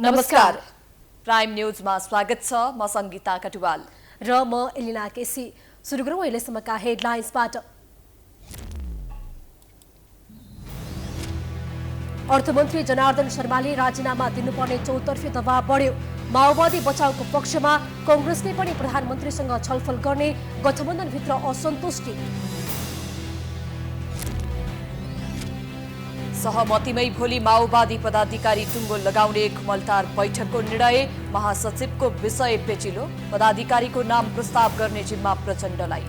नमस्कार। प्राइम न्यूजमा स्वागत छ। म संगीता कटुवाल र म एलिना केसी। सुरु गरौँ अहिलेसम्मका हेडलाइन्सबाट। अर्थमन्त्री जनार्दन शर्माले राजीनामा दिनुपर्ने चौतर्फी दबाव बढ्यो। माओवादी बचाउको पक्षमा कांग्रेसले पनि प्रधानमन्त्रीसँग छलफल गर्ने गठबन्धनभित्र असन्तुष्टि। सहमतिमै भोलि माओवादी पदाधिकारी टुङ्गो लगाउने खुमलटार बैठकको निर्णय। महासचिवको विषय पेचिलो। पदाधिकारीको नाम प्रस्ताव गर्ने जिम्मा प्रचण्डलाई।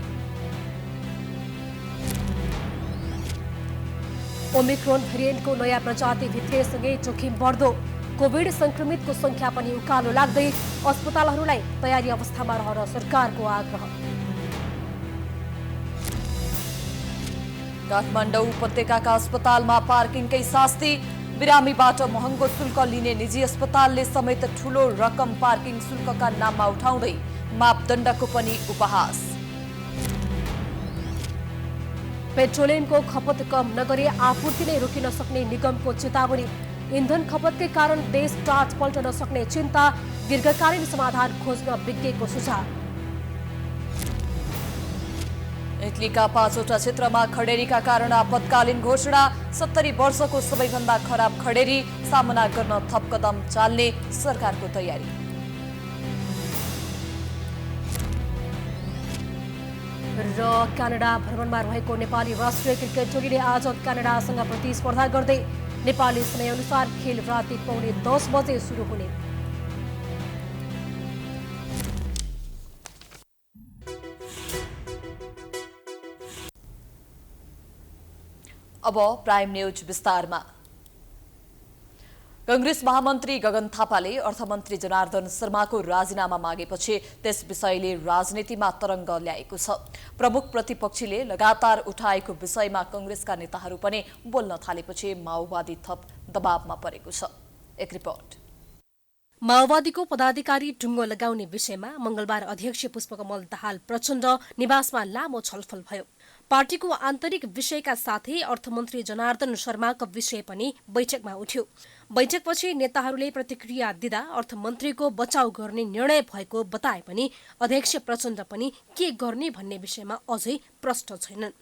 ओमिक्रोन भेरिएन्टको नयाँ प्रजाति भित्रिएसँगै जोखिम बढ्दो। कोभिड संक्रमितको संख्या पनि उकालो लाग्दै अस्पतालहरूलाई तयारी अवस्थामा रहन सरकारको आग्रह। काठमाडौँ उपत्यकाका अस्पतालमा पार्किङकै शास्ति। बिरामीबाट महँगो शुल्क लिने निजी अस्पतालले समेत ठूलो रकम पार्किङ शुल्कका नाममा उठाउँदै मापदण्डको पनि उपहास। पेट्रोलियमको खपत कम नगरे आपूर्ति नै रोकिन सक्ने निगमको चेतावनी। इन्धन खपतकै कारण देश टाट पल्टन सक्ने चिन्ता। दीर्घकालीन समाधान खोज्न विज्ञको सुझाव। इटलीका 5वटा क्षेत्रमा खडेरीका कारण आपतकालीन घोषणा। 70 वर्षको सबैभन्दा खराब खडेरी सामना गर्न थप कदम चाल्ने सरकारको तयारी। र क्यानाडा भ्रमणमा रहेको नेपाली राष्ट्रिय क्रिकेट टोलीले आज क्यानाडासँग प्रतिस्पर्धा गर्दै नेपाली समयअनुसार खेल राति 9:45 बजे सुरु हुने। अब प्राइम न्यूज विस्तारमा। कांग्रेस महामन्त्री गगन थापाले अर्थमन्त्री जनार्दन शर्माको राजीनामा मागेपछि त्यस विषयले राजनीतिमा तरङ्ग ल्याएको छ। प्रमुख प्रतिपक्षीले लगातार उठाएको विषयमा कांग्रेसका नेताहरू पनि बोल्न थालेपछि माओवादी थप दबावमा परेको छ। एक रिपोर्ट। माओवादीको पदाधिकारी ढुङ्गो लगाउने विषयमा मंगलबार अध्यक्ष पुष्पकमल दाहाल प्रचण्ड निवासमा लामो छलफल भयो। पार्टीको आन्तरिक विषयका साथै अर्थमन्त्री जनार्दन शर्माको विषय पनि बैठकमा उठ्यो। बैठकपछि नेताहरूले प्रतिक्रिया दिँदा अर्थमन्त्रीको बचाउ गर्ने निर्णय भएको बताए पनि अध्यक्ष प्रचण्ड पनि के गर्ने भन्ने विषयमा अझै प्रष्ट छैनन्।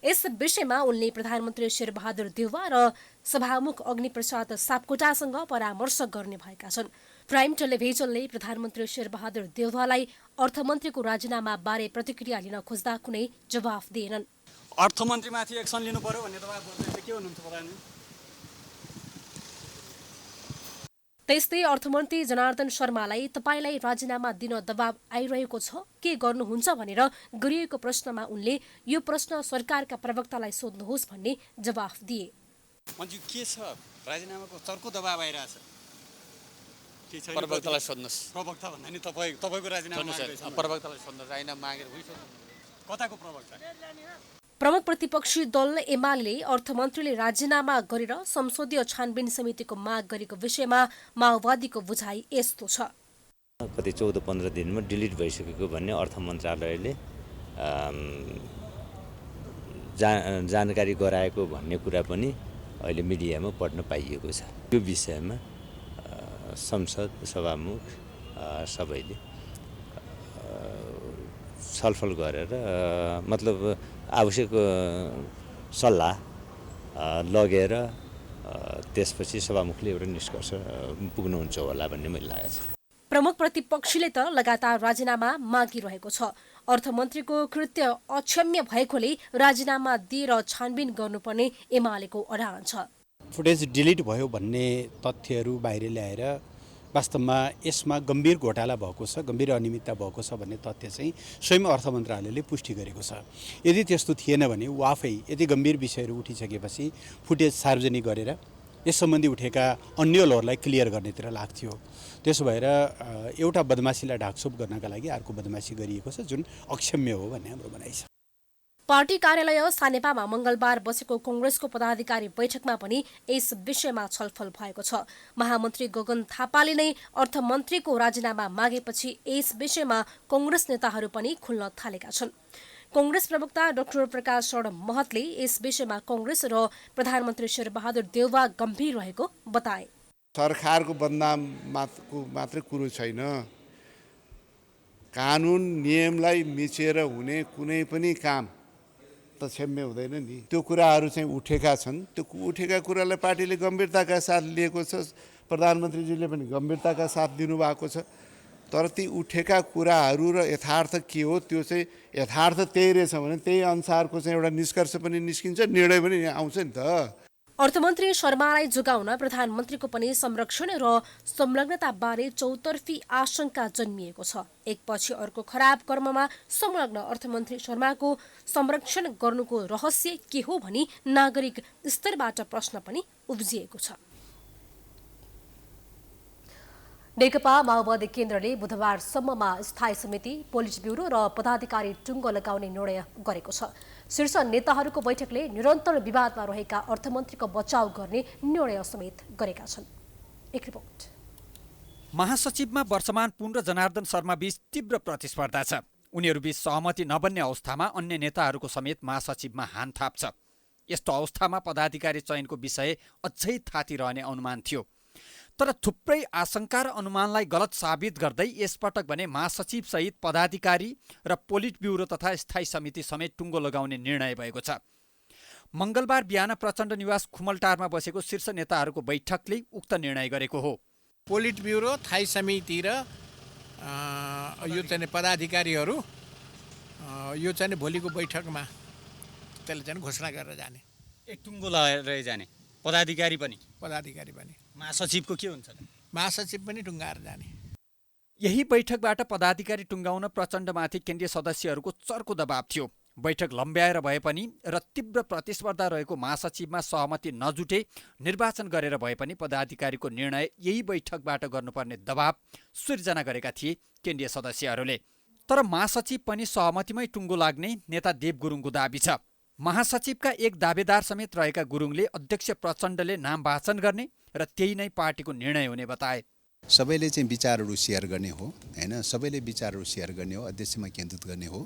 यस विषयमा उनले प्रधानमन्त्री शेरबहादुर देउवा र सभामुख अग्निप्रसाद सापकोटासँग परामर्श गर्ने भएका छन्। प्राइम टेलिभिजनले प्रधानमन्त्री शेरबहादुर देउवालाई अर्थमन्त्रीको राजीनामा बारे प्रतिक्रिया लिन खोज्दा कुनै जवाफ दिएनन्। अर्थमन्त्रीमाथि एक्सन लिनु पर्यो भन्ने तपाईँ बोल्दै के हुनुहुन्छ प्रधानमन्त्री? त्यस्तै अर्थमन्त्री जनार्दन शर्मालाई तपाईलाई राजीनामा दिन दबाव आइरहेको छ, के गर्नुहुन्छ भनेर गरिएको प्रश्नमा उनले यो प्रश्न सरकारका प्रवक्तालाई सोध्नुहोस् भन्ने जवाफ दिए। मन्त्री के छ? राजीनामाको चर्को दबाव आइरहेछ। के छ? प्रवक्तालाई सोध्नुहोस्। प्रवक्ता भन्दा नि तपाईको राजीनामा माग्दैछ। प्रवक्तालाई सोध्नुहोस्। राजीनामा मागेर कताको प्रवक्ता? प्रमुख प्रतिपक्षी दल एमाले अर्थमन्त्रीले राजीनामा गरेर संसदीय छानबिन समितिको माग गरेको विषयमा माओवादीको बुझाइ यस्तो छ। कति 14-15 दिनमा डिलिट भइसकेको भन्ने अर्थ मन्त्रालयले जानकारी गराएको भन्ने कुरा पनि अहिले मिडियामा पढ्न पाइएको छ। यो विषयमा संसद सभामुख सबैले छलफल गरेर मतलब आवश्यक सल्लाह लगेर त्यसपछि सभामुखले एउटा निष्कर्ष पुग्नुहुन्छ होला भन्ने मैले लागेको छ। प्रमुख प्रतिपक्षीले त लगातार राजीनामा मागिरहेको छ। अर्थमन्त्रीको कृत्य अक्षम्य भएकोले राजीनामा दिएर छानबिन गर्नुपर्ने एमालेको अडान छ। फुटेज डिलिट भयो भन्ने तथ्यहरू बाहिर ल्याएर वास्तवमा यसमा गम्भीर घोटाला भएको छ, गम्भीर अनियमितता भएको छ भन्ने तथ्य चाहिँ स्वयं अर्थ मन्त्रालयले पुष्टि गरेको छ। यदि त्यस्तो थिएन भने ऊ आफै यति गम्भीर विषयहरू उठिसकेपछि फुटेज सार्वजनिक गरेर यस सम्बन्धी उठेका अन्यलहरूलाई क्लियर गर्नेतिर लाग्थ्यो। त्यसो भएर एउटा बदमासीलाई ढाकछोप गर्नका लागि अर्को बदमासी गरिएको छ, जुन अक्षम्य हो भन्ने हाम्रो भनाइ छ। पार्टी कार्यालय सानेपामा मंगलबार बसेको कांग्रेसको पदाधिकारी बैठकमा पनि यस विषयमा छलफल भएको छ। महामन्त्री गगन थापाले नै अर्थमन्त्रीको राजीनामा मागेपछि यस विषयमा कांग्रेस नेताहरू पनि खुल्न थालेका छन्। कांग्रेस प्रवक्ता डाक्टर प्रकाश शरण महतले यस विषयमा कांग्रेस र प्रधानमन्त्री शेरबहादुर देउवा गम्भीर रहेको बताए। सरकारको बदनामको मात्रै कुरो छैन, कानुन नियमलाई मिचेर हुने कुनै पनि काम त क्षम्य हुँदैन नि। त्यो कुराहरू चाहिँ उठेका छन्। त्यो उठेका कुरालाई पार्टीले गम्भीरताका साथ लिएको छ, प्रधानमन्त्रीजीले पनि गम्भीरताका साथ दिनुभएको छ। तर ती उठेका कुराहरू र यथार्थ के हो, त्यो चाहिँ यथार्थ त्यही रहेछ भने त्यही अनुसारको चाहिँ एउटा निष्कर्ष पनि निस्किन्छ, निर्णय पनि आउँछ नि त। अर्थमन्त्री शर्मालाई जोगाउन प्रधानमन्त्रीको पनि संरक्षण र संलग्नताबारे चौतर्फी आशंका जन्मिएको छ। एकपछि अर्को खराब कर्ममा संलग्न अर्थमन्त्री शर्माको संरक्षण गर्नुको रहस्य के हो भनी नागरिक स्तरबाट प्रश्न पनि उब्जिएको छ। नेकपा माओवादी केन्द्रले बुधबारसम्ममा स्थायी समिति, पोलिट ब्युरो र पदाधिकारी टुङ्गो लगाउने निर्णय गरेको छ। शीर्ष नेताहरूको बैठकले निरन्तर विवादमा रहेका अर्थमन्त्रीको बचाउ गर्ने निर्णय समेत गरेका छन्। एक रिपोर्ट। महासचिवमा वर्षमान पुन र जनार्दन शर्मा बीच तीव्र प्रतिस्पर्धा छ। उनीहरूबीच सहमति नबन्ने अवस्थामा अन्य नेताहरूको समेत महासचिवमा हान थाप्छ। यस्तो अवस्थामा पदाधिकारी चयनको विषय अझै थाती रहने अनुमान थियो। तर थुप्रै आशंका र अनुमानलाई गलत साबित गर्दै यसपटक भने महासचिवसहित पदाधिकारी र पोलिट ब्युरो तथा स्थायी समिति समेत टुङ्गो लगाउने निर्णय भएको छ। मंगलबार बिहान प्रचण्ड निवास खुमलटारमा बसेको शीर्ष नेताहरूको बैठकले उक्त निर्णय गरेको हो। पोलिट ब्युरो, स्थायी समिति र यो चाहिँ पदाधिकारीहरू यो चाहिँ भोलिको बैठकमा त्यसले चाहिँ घोषणा गरेर जाने। एक टुङ्गो लगाएर जाने, पदाधिकारी पनि महासचिवको के हुन्छ? महासचिव पनि टुङ्गाएर जाने। यही बैठकबाट पदाधिकारी टुङ्गाउन प्रचण्डमाथि केन्द्रीय सदस्यहरूको चर्को दबाव थियो। बैठक लम्ब्याएर भए पनि र तीव्र प्रतिस्पर्धा रहेको महासचिवमा सहमति नजुटे निर्वाचन गरेर भए पनि पदाधिकारीको निर्णय यही बैठकबाट गर्नुपर्ने दबाव सिर्जना गरेका थिए केन्द्रीय सदस्यहरूले। तर महासचिव पनि सहमतिमै टुङ्गो लाग्ने नेता देव गुरुङको दाबी छ। महासचिवका एक दावेदार समेत रहेका गुरुङले अध्यक्ष प्रचण्डले नाम वाचन गर्ने र त्यही नै पार्टीको निर्णय हुने बताए। सबैले चाहिँ विचारहरू सेयर गर्ने हो हैन, सबैले विचारहरू सेयर गर्ने हो, अध्यक्षमा केन्द्रित गर्ने हो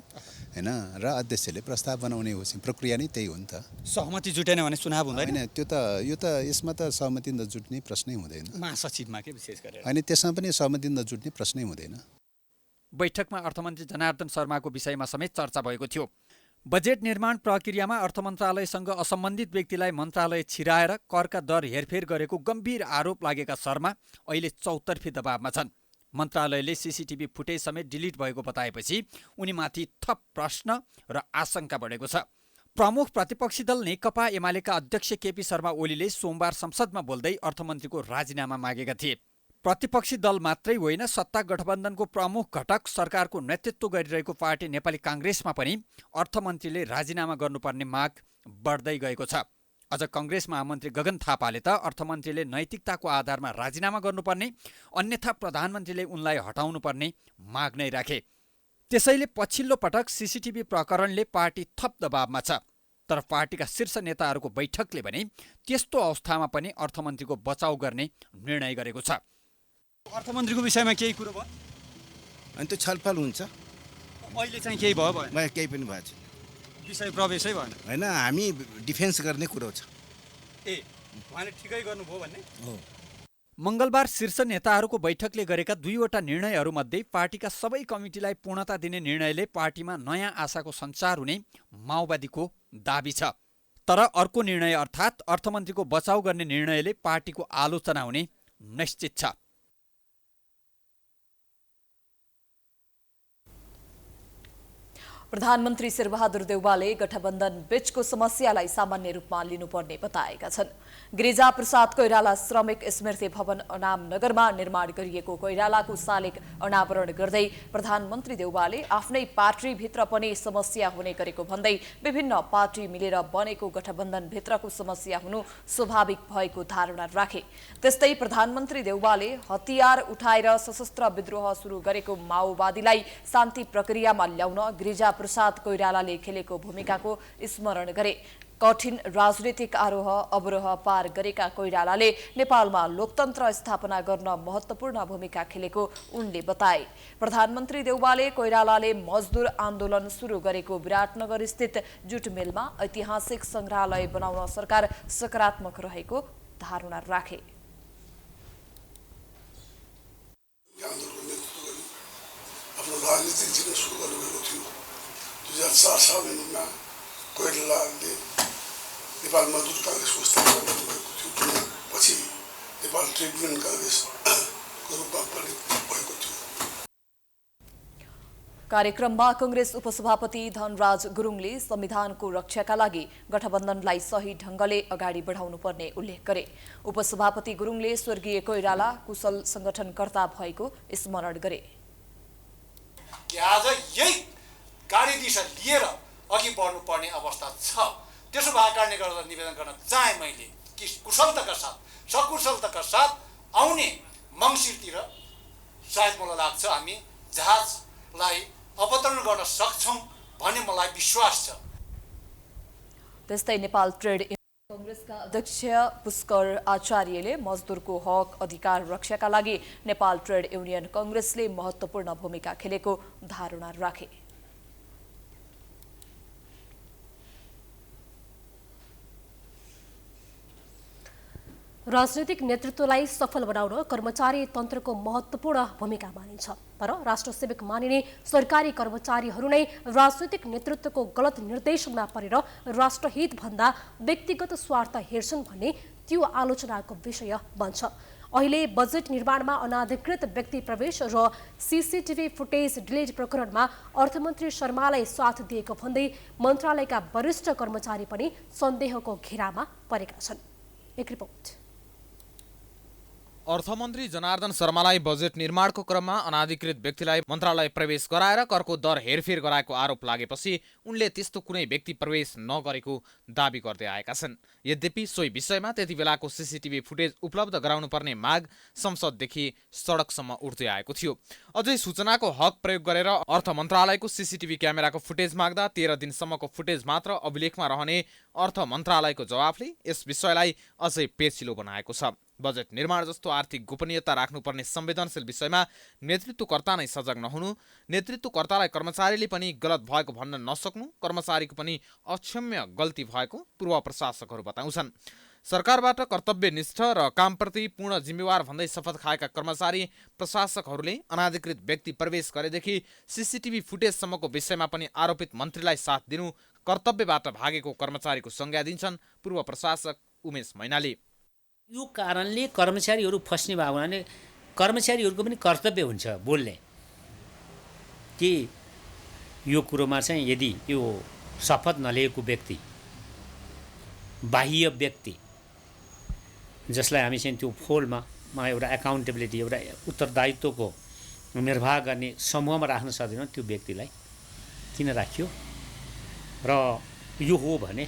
हैन, र अध्यक्षले प्रस्ताव बनाउने हो। प्रक्रिया नै त्यही हो नि त। सहमति जुटेन भने चुनाव हुँदैन हैन, त्यो त यो त यसमा त सहमति नजुट्ने प्रश्नै हुँदैन। महासचिवमा के विशेष गरेर अनि त्यसमा पनि सहमति नजुट्ने प्रश्नै हुँदैन। बैठकमा अर्थमन्त्री जनार्दन शर्माको विषयमा समेत चर्चा भएको थियो। बजेट निर्माण प्रक्रियामा अर्थ मन्त्रालयसँग असम्बन्धित व्यक्तिलाई मन्त्रालय छिराएर करका दर हेरफेर गरेको गम्भीर आरोप लागेका शर्मा अहिले चौतर्फी दबावमा छन्। मन्त्रालयले सीसीटीभी फुटेज समेत डिलिट भएको बताएपछि उनीमाथि थप प्रश्न र आशंका बढेको छ। प्रमुख प्रतिपक्षी दल नेकपा एमालेका अध्यक्ष केपी शर्मा ओलीले सोमबार संसदमा बोल्दै अर्थमन्त्रीको राजीनामा मागेका थिए। प्रतिपक्षी दल मात्रै होइन, सत्ता गठबन्धनको प्रमुख घटक सरकारको नेतृत्व गरिरहेको पार्टी नेपाली काङ्ग्रेसमा पनि अर्थमन्त्रीले राजीनामा गर्नुपर्ने माग बढ्दै गएको छ। अझ कङ्ग्रेस महामन्त्री गगन थापाले त अर्थमन्त्रीले नैतिकताको आधारमा राजीनामा गर्नुपर्ने, अन्यथा प्रधानमन्त्रीले उनलाई हटाउनुपर्ने माग नै राखे। त्यसैले पछिल्लो पटक सीसीटीभी प्रकरणले पार्टी थप दबावमा छ। तर पार्टीका शीर्ष नेताहरूको बैठकले भने त्यस्तो अवस्थामा पनि अर्थमन्त्रीको बचाउ गर्ने निर्णय गरेको छ। अर्थमन्त्रीको विषयमा केही कुरो भयो अनि त्यो छलफल हुन्छ। अहिले चाहिँ केही भयो भएन? केही पनि भएको छैन, विषय प्रवेशै भएन होइन। हामी डिफेन्स गर्ने कुरो छ। उहाँले ठिकै गर्नुभयो भन्ने हो। मंगलबार शीर्ष नेताहरूको बैठकले गरेका दुईवटा निर्णयहरूमध्ये पार्टीका सबै कमिटीलाई पूर्णता दिने निर्णयले पार्टीमा नयाँ आशाको सञ्चार हुने माओवादीको दाबी छ। तर अर्को निर्णय अर्थात् अर्थमन्त्रीको बचाउ गर्ने निर्णयले पार्टीको आलोचना हुने निश्चित छ। प्रधानमन्त्री शेरबहादुर देउवाले गठबन्धन बीचको समस्यालाई सामान्य रूपमा लिनुपर्ने बताएका छन्। गिरिजाप्रसाद कोइराला श्रमिक स्मृति भवन अनामनगरमा निर्माण गरिएको कोइरालाको शालिग अनावरण गर्दै प्रधानमन्त्री देउवाले आफ्नै पार्टीभित्र पनि समस्या हुने गरेको भन्दै विभिन्न पार्टी मिलेर बनेको गठबन्धनभित्रको समस्या हुनु स्वाभाविक भएको धारणा राखे। त्यस्तै प्रधानमन्त्री देउवाले हतियार उठाएर सशस्त्र विद्रोह सुरु गरेको माओवादीलाई शान्ति प्रक्रियामा ल्याउन गिरिजा प्रसाद कोइरालाले खेलेको भूमिकाको स्मरण गरे। कठिन राजनीतिक आरोह अवरोह पार गरेका कोइरालाले नेपालमा लोकतन्त्र स्थापना गर्न महत्त्वपूर्ण भूमिका खेलेको उनले बताए। प्रधानमन्त्री देउवाले कोइरालाले मजदुर आन्दोलन सुरु गरेको विराटनगर स्थित जुट मिलमा ऐतिहासिक संग्रहालय बनाउन सरकार सकारात्मक रहेको धारणा राखे। राजनीतिक जीवन सुरु गर्नुभएको थियो। 2004 सालमा कोइरालाले नेपाल मजदुर काङ्ग्रेसको स्थापना गर्नुभएको थियो, जुन पछि नेपाल ट्रेड युनियन काङ्ग्रेसको रूपमा परिणत भएको थियो। कार्यक्रममा कांग्रेस उपसभापति धनराज गुरुङले संविधानको रक्षाका लागि गठबन्धनलाई सही ढंगले अगाडि बढाउनुपर्ने उल्लेख गरे। उपसभापति गुरुङले स्वर्गीय कोइराला कुशल संगठनकर्ता भएको स्मरण गरे। आज यही गाडी दिशा लिएर अघि बढ्नुपर्ने अवस्था छ। त्यसो भएको कारणले गर्दा निवेदन गर्न चाहे मैले कि कुशलताका साथ सकुशलताका साथ आउने मङ्सिरतिर सायद मलाई लाग्छ हामी जहाजलाई अवतरण गर्न सक्छौं भन्ने मलाई विश्वास छ। त्यस्तै नेपाल ट्रेड कांग्रेसका अध्यक्ष पुष्कर आचार्यले मजदुरको हक अधिकार रक्षाका लागि नेपाल ट्रेड युनियन कांग्रेसले महत्त्वपूर्ण भूमिका खेलेको धारणा राखे। राजनैतिक नेतृत्वलाई सफल बनाउन कर्मचारी तन्त्रको महत्त्वपूर्ण भूमिका मानिन्छ, तर राष्ट्रसेवक मानिने सरकारी कर्मचारीहरू नै राजनैतिक नेतृत्वको गलत निर्देशनमा परेर राष्ट्रहित भन्दा व्यक्तिगत स्वार्थ हेर्छन् भन्ने त्यो आलोचनाको विषय बन्छ। अहिले बजेट निर्माणमा अनाधिकृत व्यक्ति प्रवेश र सीसीटीभी फुटेज डिलिट प्रकरणमा अर्थमन्त्री शर्मालाई साथ दिएको भन्दै मन्त्रालयका वरिष्ठ कर्मचारी पनि सन्देहको घेरामा परेका छन्। एक रिपोर्ट। अर्थमन्त्री जनार्दन शर्मालाई बजेट निर्माणको क्रममा अनाधिकृत व्यक्तिलाई मन्त्रालय प्रवेश गराएर करको दर हेरफेर गराएको आरोप लागेपछि उनले त्यस्तो कुनै व्यक्ति प्रवेश नगरेको दाबी गर्दै आएका छन्। यद्यपि सोही विषयमा त्यति बेलाको सीसीटीभी फुटेज उपलब्ध गराउनुपर्ने माग संसददेखि सडकसम्म उठ्दै आएको थियो। अझै सूचनाको हक प्रयोग गरेर अर्थ मन्त्रालयको सीसीटीभी क्यामेराको फुटेज माग्दा 13 दिनसम्मको फुटेज मात्र अभिलेखमा रहने अर्थ मन्त्रालयको जवाफले यस विषयलाई अझै पेचिलो बनाएको छ। बजेट निर्माण जस्तो आर्थिक गोपनीयता राख्नुपर्ने संवेदनशील विषयमा नेतृत्वकर्ता नै सजग नहुनु, नेतृत्वकर्तालाई कर्मचारीले पनि गलत भएको भन्न नसक्नु कर्मचारीको पनि अक्षम्य गल्ती भएको पूर्व प्रशासकहरू बताउँछन्। सरकारबाट कर्तव्यनिष्ठ र कामप्रति पूर्ण जिम्मेवार भन्दै शपथ खाएका कर्मचारी प्रशासकहरूले अनाधिकृत व्यक्ति प्रवेश गरेदेखि सीसीटीभी फुटेजसम्मको विषयमा पनि आरोपित मन्त्रीलाई साथ दिनु कर्तव्यबाट भागेको कर्मचारीको संज्ञा दिन्छन् पूर्व प्रशासक उमेश मैनाली। यो कारणले कर्मचारीहरू फस्ने भयो भने कर्मचारीहरूको पनि कर्तव्य हुन्छ बोल्ने कि यो कुरोमा चाहिँ यदि यो शपथ नलिएको व्यक्ति बाह्य व्यक्ति जसलाई हामी चाहिँ त्यो फोल्डमा एउटा एकाउन्टेबिलिटी एउटा उत्तरदायित्वको निर्वाह गर्ने समूहमा राख्न सक्दैनौँ, त्यो व्यक्तिलाई किन राखियो र यो हो भने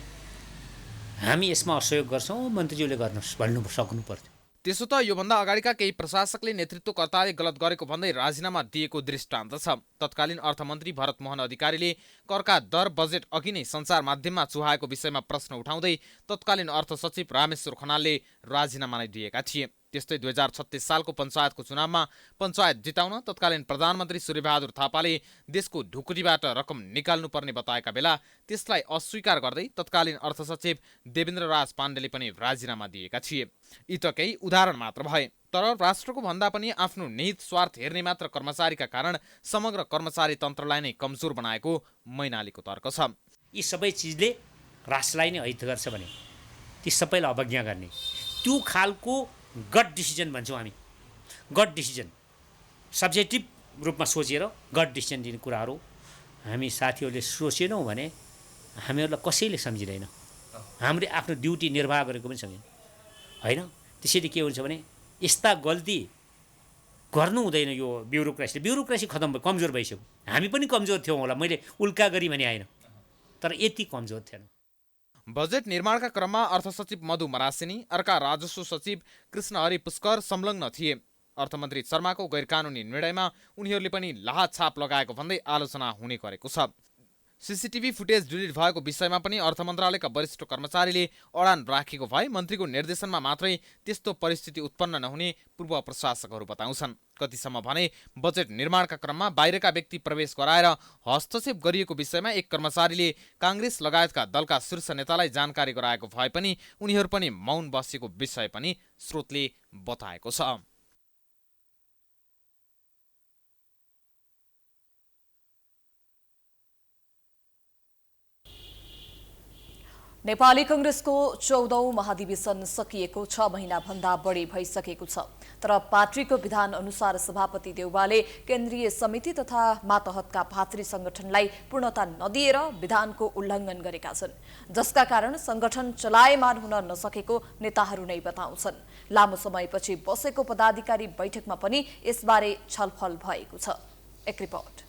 हामी यसमा असहयोग गर्छौँ मन्त्रीज्यूले गर्न भन्नु सक्नु पर्थ्यो। त्यसो त योभन्दा अगाडिका केही प्रशासकले नेतृत्वकर्ताले गलत गरेको भन्दै राजीनामा दिएको दृष्टान्त छ। तत्कालीन अर्थमन्त्री भरत मोहन अधिकारीले करका दर बजेट अघि नै सञ्चार माध्यममा चुहाएको विषयमा प्रश्न उठाउँदै तत्कालीन अर्थ सचिव रामेश्वर खनालले राजीनामा नै दिएका थिए। त्यस्तै 2036 सालको पञ्चायतको चुनावमा पञ्चायत जिताउन तत्कालीन प्रधानमन्त्री सूर्यबहादुर थापाले देशको ढुकुटीबाट रकम निकाल्नुपर्ने बताएका बेला त्यसलाई अस्वीकार गर्दै तत्कालीन अर्थ सचिव देवेन्द्र राज पाण्डेले पनि राजीनामा दिएका थिए। यी त केही उदाहरण मात्र भए, तर राष्ट्रको भन्दा पनि आफ्नो निहित स्वार्थ हेर्ने मात्र कर्मचारीका कारण समग्र कर्मचारी तन्त्रलाई नै कमजोर बनाएको मैनालीको तर्क छ। यी सबै चिजले राष्ट्रलाई नै अहित गर्छ भने ती सबैलाई अवज्ञा गर्ने त्यो खालको गट डिसिजन भन्छौँ हामी। गट डिसिजन सब्जेक्टिभ रूपमा सोचेर गट डिसिजन दिने कुराहरू हामी साथीहरूले सोचेनौँ भने हामीहरूलाई कसैले सम्झिँदैन, हामीले आफ्नो ड्युटी निर्वाह गरेको पनि सम्झिँदैन होइन। त्यसैले के हुन्छ भने यस्ता गल्ती गर्नु हुँदैन। यो ब्युरोक्रेसी खतम भयो, कमजोर भइसक्यो। हामी पनि कमजोर थियौँ होला, मैले उल्का गरी भने आएन, तर यति कमजोर थिएन। बजेट निर्माणका क्रममा अर्थ सचिव मधु मरासिनी, अर्का राजस्व सचिव कृष्णहरि पुष्कर संलग्न थिए। अर्थमन्त्री शर्माको गैरकानुनी निर्णयमा उनीहरूले पनि लाहाछाप लगाएको भन्दै आलोचना हुने गरेको छ। सीसीटीभी फुटेज डिलिट भएको विषयमा पनि अर्थ मन्त्रालयका वरिष्ठ कर्मचारीले अडान राखेको भए मन्त्रीको निर्देशनमा मात्रै त्यस्तो परिस्थिति उत्पन्न नहुने पूर्व प्रशासकहरू बताउँछन्। कतिसम्म भने बजेट निर्माणका क्रममा बाहिरका व्यक्ति प्रवेश गराएर हस्तक्षेप गरिएको विषयमा एक कर्मचारीले काङ्ग्रेस लगायतका दलका शीर्ष नेतालाई जानकारी गराएको भए पनि उनीहरू पनि मौन बसेको विषय पनि स्रोतले बताएको छ। नेपाली कांग्रेसको 14औं महाधिवेशन सकिएको 6 महिनाभन्दा बढी भइसकेको छ। तर पार्टीको विधान अनुसार सभापति देउवाले केन्द्रीय समिति तथा मातहतका भातृ संगठनलाई पूर्णता नदिएर विधानको उल्लङ्घन गरेका छन्, जसका कारण संगठन चलायमान हुन नसकेको नेताहरू नै बताउँछन्। लामो समयपछि बसेको पदाधिकारी बैठकमा पनि यसबारे छलफल भएको छ। एक रिपोर्ट।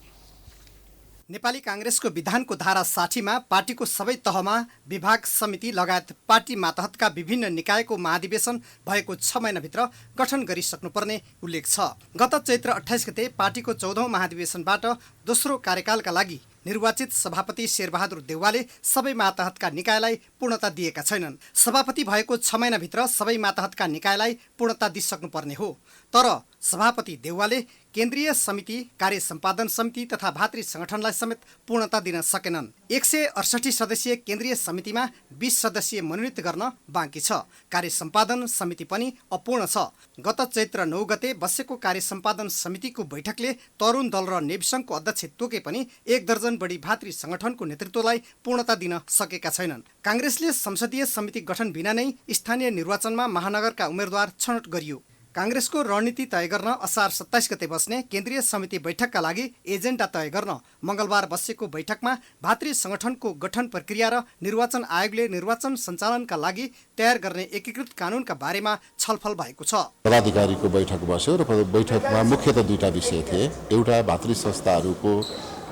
नेपाली कांग्रेसको विधानको धारा 60मा पार्टीको सबै तहमा विभाग समिति लगायत पार्टी मातहतका विभिन्न निकायको महाधिवेशन भएको 6 महिनाभित्र गठन गरिसक्नुपर्ने उल्लेख छ। गत चैत्र 28 गते पार्टीको 14औं महाधिवेशनबाट दोस्रो कार्यकालका लागि निर्वाचित सभापति शेरबहादुर देउवाले सबै मातहतका निकायलाई पूर्णता दिएका छैनन्। सभापति भएको 6 महिनाभित्र सबै मातहतका निकायलाई पूर्णता दिइसक्नुपर्ने हो। तर सभापति देउवाले केन्द्रीय समिति, कार्य सम्पादन समिति तथा भातृ संगठनलाई समेत पूर्णता दिन सकेनन्। 168 सदस्यीय केन्द्रीय समितिमा 20 सदस्य मनोनित गर्न बाँकी छ। कार्य सम्पादन समिति पनि अपूर्ण छ। गत चैत्र 9 गते बसेको कार्य सम्पादन समितिको बैठकले तरुण दल र नेविसङ्घको अध्यक्ष तोके पनि 1 दर्जन बढी भातृ संगठनको नेतृत्वलाई पूर्णता दिन सकेका छैनन्। कांग्रेसले संसदीय समिति गठन बिना नै स्थानीय निर्वाचनमा महानगरका उम्मेद्वार छनौट गरियो। कांग्रेसको रणनीति तय गर्न असार 27 गते बस्ने केन्द्रीय समिति बैठकका लागि एजेन्डा तय गर्न मंगलबार बसेको बैठकमा भातृ संगठनको गठन प्रक्रिया र निर्वाचन आयोगले निर्वाचन सञ्चालनका लागि तयार गर्ने एकीकृत कानूनका बारेमा छलफल भएको छ। पदाधिकारीको बैठक बस्यो र बैठकमा मुख्यतः दुईटा विषय थिए। एउटा भातृ संस्थाहरूको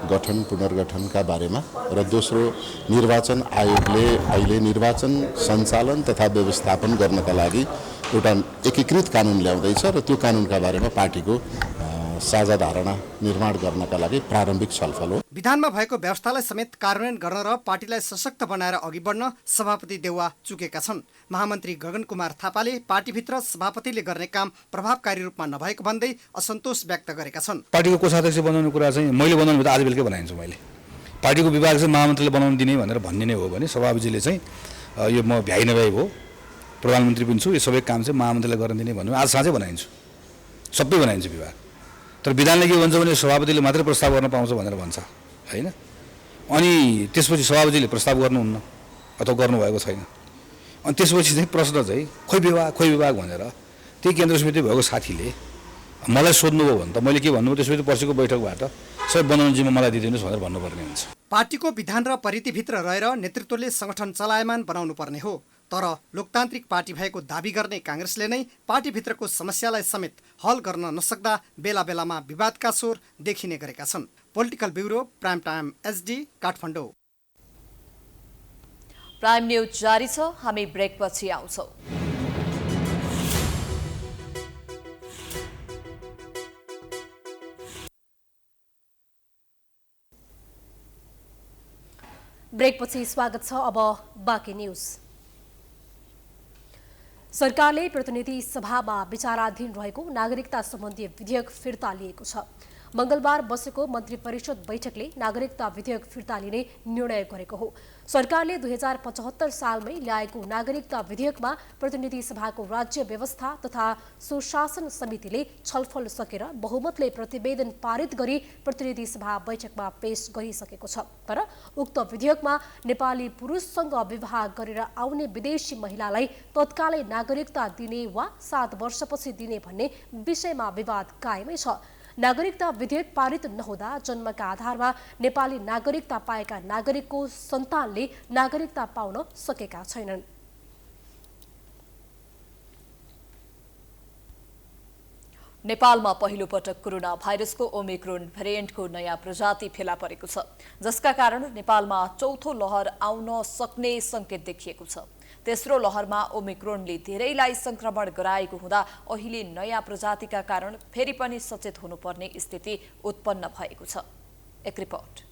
गठन पुनर्गठनका बारेमा र दोस्रो निर्वाचन आयोगले अहिले निर्वाचन सञ्चालन तथा व्यवस्थापन गर्नका लागि एउटा एकीकृत कानुन ल्याउँदैछ र त्यो कानुनका बारेमा पार्टीको साझा धारणा निर्माण गर्नका लागि प्रारम्भिक छलफल हो। विधानमा भएको व्यवस्थालाई समेत कार्यान्वयन गर्न र पार्टीलाई सशक्त बनाएर अघि बढ्न सभापति देउवा चुकेका छन्। महामन्त्री गगन कुमार थापाले पार्टीभित्र सभापतिले गर्ने काम प्रभावकारी रूपमा नभएको भन्दै असन्तोष व्यक्त गरेका छन्। पार्टीको कोषाध्यक्ष बनाउने कुरा चाहिँ मैले बनाउनु आज बेलुकै बनाइन्छु। मैले पार्टीको विभाग चाहिँ महामन्त्रीले बनाउनु दिने भनेर भन्ने नै हो भने सभापतिले चाहिँ यो म भ्याइ नभ्याइ हो, प्रधानमन्त्री पनि छु, यो सबै काम चाहिँ महामन्त्रीले गर्न दिने भन्नु आज साँच्चै बनाइन्छु, सबै बनाइन्छु विभाग। तर विधानले के भन्छ भने सभापतिले मात्रै प्रस्ताव गर्न पाउँछ भनेर भन्छ हैन। अनि त्यसपछि सभापतिले प्रस्ताव गर्नुहुन्न अथवा गर्नुभएको छैन। अनि त्यसपछि चाहिँ प्रश्न चाहिँ खोइ विभाग भनेर त्यही केन्द्र समिति भएको साथीले मलाई सोध्नुभयो भने त मैले के भन्नु, त्यसपछि पर्सिको बैठकबाट सबै बनाउने जिम्मा मलाई दिइदिनुहोस् भनेर भन्नुपर्ने हुन्छ। पार्टीको विधान र परिधिभित्र रहेर नेतृत्वले संगठन चलायमान बनाउनु पर्ने हो। तर लोकतान्त्रिक पार्टी भएको दाबी गर्ने कांग्रेसले नै पार्टीभित्रको समस्यालाई समेत हल गर्न नसक्दा बेला बेलामा विवादका स्वर देखिने गरेका छन्। Political bureau, prime time HD, Kathmandu. Prime news जारी छ, हामी ब्रेकपछि आउँछौँ। ब्रेकपछि स्वागत छ। अब बाँकी न्यूज। सरकारले प्रतिनिधि सभामा विचाराधीन रहेको नागरिकता सम्बन्धी विधेयक फिर्ता लिएको छ। मंगलबार बसेको मन्त्री परिषद बैठकले नागरिकता विधेयक फिर्ता लिने निर्णय गरेको हो। सरकारले 2075 सालमै ल्याएको नागरिकता विधेयकमा प्रतिनिधि सभाको राज्य व्यवस्था तथा सुशासन समितिले छलफल सकेर बहुमतले प्रतिवेदन पारित गरी प्रतिनिधि सभा बैठकमा पेश गरिसकेको छ। तर उक्त विधेयकमा नेपाली पुरुषसँग विवाह गरेर आउने विदेशी महिलालाई तत्कालै नागरिकता दिने वा 7 वर्षपछि दिने भन्ने विषयमा विवाद कायमै छ। नागरिकता विधेयक पारित नहुँदा जन्मका आधारमा नेपाली नागरिकता पाएका नागरिकको सन्तानले नागरिकता पाउन सकेका छैनन्। नेपालमा पहिलो पटक कोरोना भाइरसको ओमिक्रोन भेरिएन्टको नयाँ प्रजाति फेला परेको छ, जसका कारण नेपालमा चौथो लहर आउन सक्ने संकेत देखिएको छ। तेस्रो लहरमा ओमिक्रोनले धेरैलाई संक्रमण गराएको हुँदा अहिले नयाँ प्रजातिका कारण फेरि पनि सचेत हुनुपर्ने स्थिति उत्पन्न भएको छ। एक रिपोर्ट।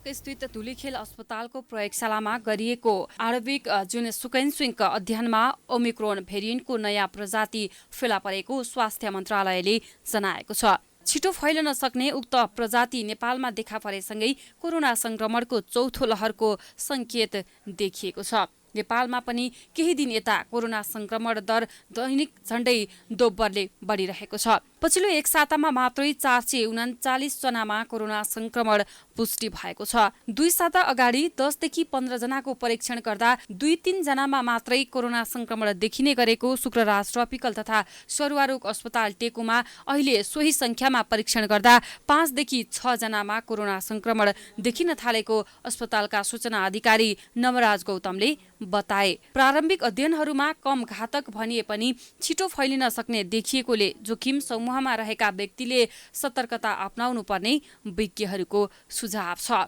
स्थित धुलीखेल अस्पतालको प्रयोगशालामा गरिएको आणविक जुन सुकेन्सिङका अध्ययनमा ओमिक्रोन भेरिएन्टको नयाँ प्रजाति फेला परेको स्वास्थ्य मन्त्रालयले जनाएको छ। छिटो फैलन सक्ने उक्त प्रजाति नेपालमा देखा परेसँगै कोरोना संक्रमणको चौथो लहरको संकेत देखिएको छ। नेपालमा पनि केही दिन यता कोरोना संक्रमण दर दैनिक झण्डै दोब्बरले बढिरहेको छ। पछिल्लो एक सातामा मात्रै 439 जनामा कोरोना संक्रमण पुष्टि भएको छ। 2 साता अगाडि 10 देखि 15 जनाको परीक्षण गर्दा 2-3 जनामा मात्रै कोरोना संक्रमण देखिने गरेको शुक्रराज ट्रपिकल तथा सरुवा रोग अस्पताल टेकुमा अहिले सोही संख्यामा परीक्षण गर्दा 5 देखि 6 जनामा कोरोना संक्रमण देखिन थालेको अस्पतालका सूचना अधिकारी नवराज गौतमले बताए। प्रारम्भिक अध्ययनहरूमा कम घातक भनिए पनि छिटो फैलिन सक्ने देखिएकोले जोखिम समूहमा रहेका व्यक्तिले सतर्कता अपनाउनु पर्ने विज्ञहरूको सुझाव छ।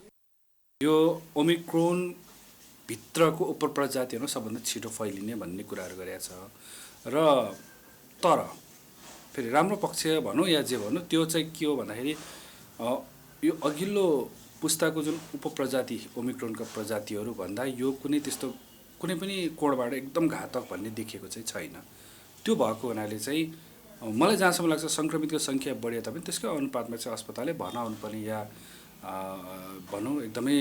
यो ओमिक्रोन भित्रको उपप्रजातिहरू सबभन्दा छिटो फैलिने भन्ने कुराहरू गरेका छ र तर फेरि राम्रो पक्ष भनौँ या जे भनौँ त्यो चाहिँ के हो भन्दाखेरि यो अघिल्लो पुस्ताको जुन उपप्रजाति ओमिक्रोनका प्रजातिहरू भन्दा यो कुनै त्यस्तो कुनै पनि कोणबाट एकदम घातक भन्ने देखिएको चाहिँ छैन। त्यो भएको हुनाले चाहिँ मलाई जहाँसम्म लाग्छ सङ्क्रमितको सङ्ख्या बढे तापनि त्यसकै अनुपातमा चाहिँ अस्पतालले भर्ना हुनुपर्ने या भनौँ एकदमै